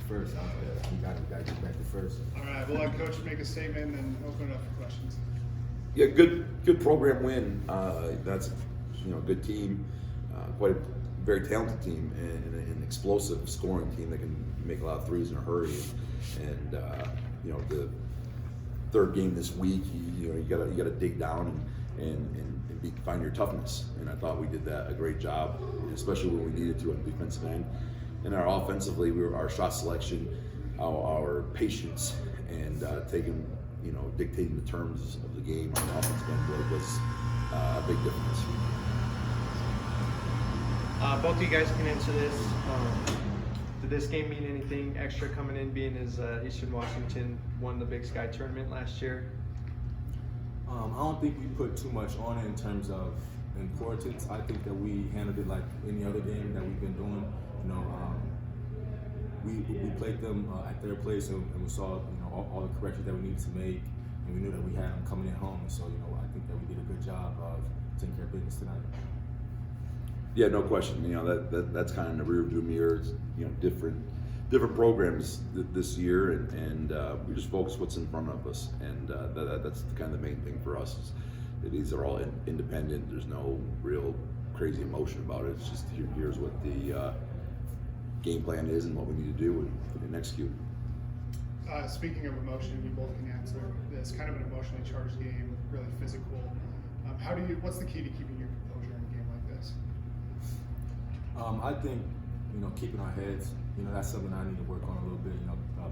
first. We got to get back to first. All right, we'll let Coach make a statement and open it up for questions. Yeah, good program win. That's a good team, quite a very talented team, and an explosive scoring team that can make a lot of threes in a hurry. And the third game this week, you gotta dig down and find your toughness. And I thought we did that a great job, especially when we needed to on the defensive end. And our offensively, our shot selection, our patience, and dictating the terms of the game on the offensive end was a big difference. Both of you guys can answer this. Did this game mean anything extra coming in, being as Eastern Washington won the Big Sky tournament last year? I don't think we put too much on it in terms of importance. I think that we handled it like any other game that we've been doing. We played them at their place, and we saw all the corrections that we needed to make, and we knew that we had them coming in home. And so I think that we did a good job of taking care of business tonight. Yeah, no question. That's kind of in the rearview mirror. Different programs this year, and we just focus what's in front of us, and that's kind of the main thing for us. These are all independent. There's no real crazy emotion about it. It's just here's what the game plan is and what we need to do and execute. Speaking of emotion, you both can answer this. Kind of an emotionally charged game, really physical. What's the key to keeping your composure in a game like this? I think keeping our heads. That's something I need to work on a little bit.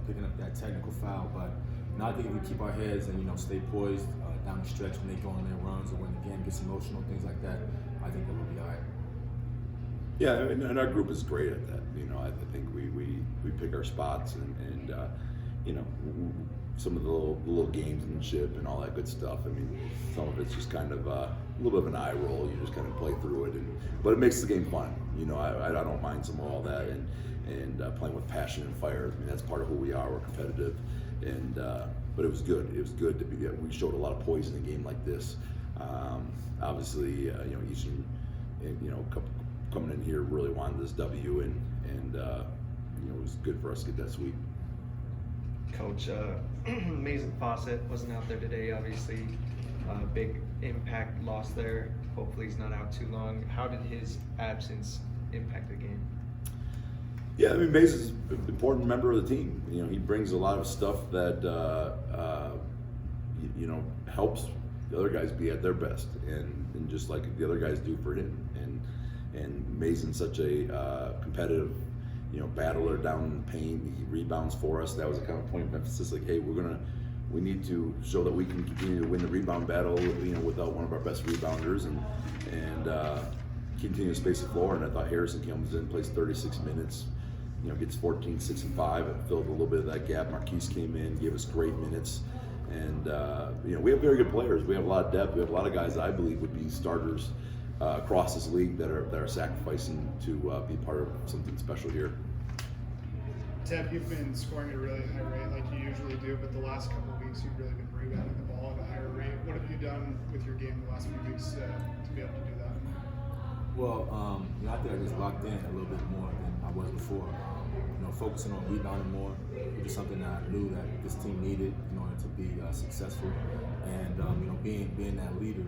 Picking up that technical foul, but I think if we keep our heads and stay poised down the stretch when they go on their runs or when the game gets emotional, things like that, I think that we'll be all right. Yeah, and our group is great at that. I think we pick our spots and some of the little gamesmanship and all that good stuff. I mean, some of it's just kind of a little bit of an eye roll. You just kind of play through it, but it makes the game fun. I don't mind some of all that and playing with passion and fire. I mean, that's part of who we are. We're competitive, but it was good. It was good to be. We showed a lot of poise in a game like this. Obviously, Eastern, coming in here really wanted this W, and it was good for us to get that sweep. Coach, Mason Fawcett wasn't out there today, obviously. Big impact loss there. Hopefully he's not out too long. How did his absence impact the game? Yeah, I mean, Mason's an important member of the team. He brings a lot of stuff that helps the other guys be at their best, and just like the other guys do for him. And Mason's such a competitive, battler down in the paint. He rebounds for us. That was a kind of point of emphasis. Like, hey, we need to show that we can continue to win the rebound battle, without one of our best rebounders, and continue to space the floor. And I thought Harrison comes in, plays 36 minutes, gets 14, 6, and 5, and filled a little bit of that gap. Marquise came in, gave us great minutes, and we have very good players. We have a lot of depth. We have a lot of guys that I believe would be starters across this league that are sacrificing to be part of something special here. Teb, you've been scoring at a really high rate like you usually do, but the last couple of weeks you've really been rebounding the ball at a higher rate. What have you done with your game the last few weeks to be able to do that? Well, I think I just locked in a little bit more than I was before. Focusing on rebounding more, which is something that I knew that this team needed in order to be successful, and being that leader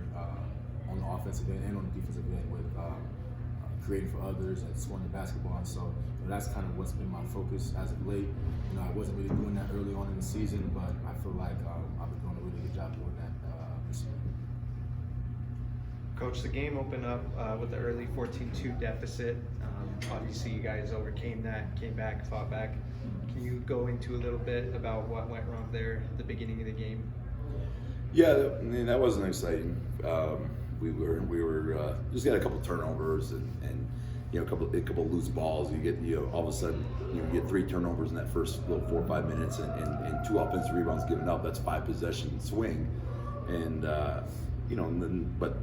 on the offensive end and on the defensive end with creating for others and scoring the basketball. And so that's kind of what's been my focus as of late. I wasn't really doing that early on in the season, but I feel like I've been doing a really good job doing that this year. Coach, the game opened up with the early 14-2 deficit. Obviously, you guys overcame that, came back, fought back. Can you go into a little bit about what went wrong there at the beginning of the game? Yeah, I mean, that wasn't exciting. We were just got a couple turnovers and a couple loose balls. You get all of a sudden you get 3 turnovers in that first little 4 or 5 minutes and 2 offensive rebounds given up. That's 5 possession swing, and but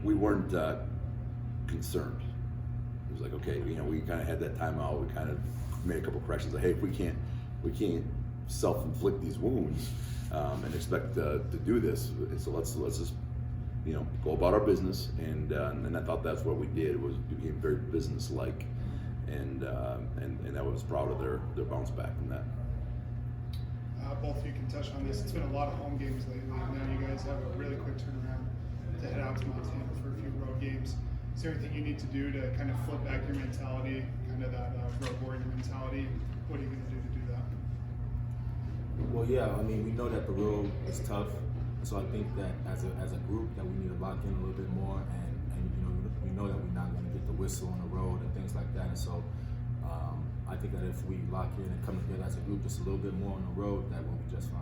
we weren't concerned. It was like, okay, we kind of had that timeout. We kind of made a couple corrections. Like, hey, if we can't self-inflict these wounds and expect to do this, so let's just go about our business. And I thought that's what we did. It became very business-like, and I was proud of their bounce back from that. Both of you can touch on this. It's been a lot of home games lately, and now you guys have a really quick turnaround to head out to Montana for a few road games. Is there anything you need to do to kind of flip back your mentality, kind of that road warrior mentality? What are you going to do to do that? Well, yeah, I mean, we know that the road is tough, so I think that as a group that we need to lock in a little bit more, and you know, we know that we're not going to get the whistle on the road and things like that, and so I think that if we lock in and come together as a group just a little bit more on the road, that will be just fine.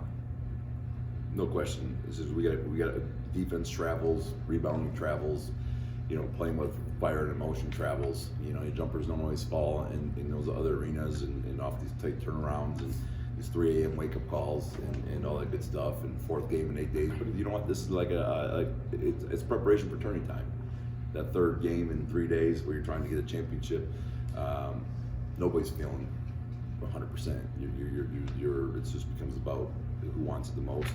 No question. This is we got defense travels, rebounding travels, you know, playing with fire and emotion travels. You know, your jumpers don't always fall in those other arenas and off these tight turnarounds and these 3 a.m. wake up calls and all that good stuff. And 4th game in 8 days. But you know what? This is like it's preparation for tourney time. That 3rd game in 3 days where you're trying to get a championship. Nobody's feeling 100%. It just becomes about who wants it the most,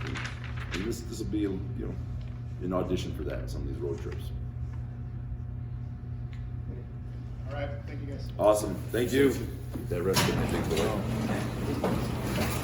and this will be an audition for that in some of these road trips. All right, thank you guys. Awesome, thank you. That rest of the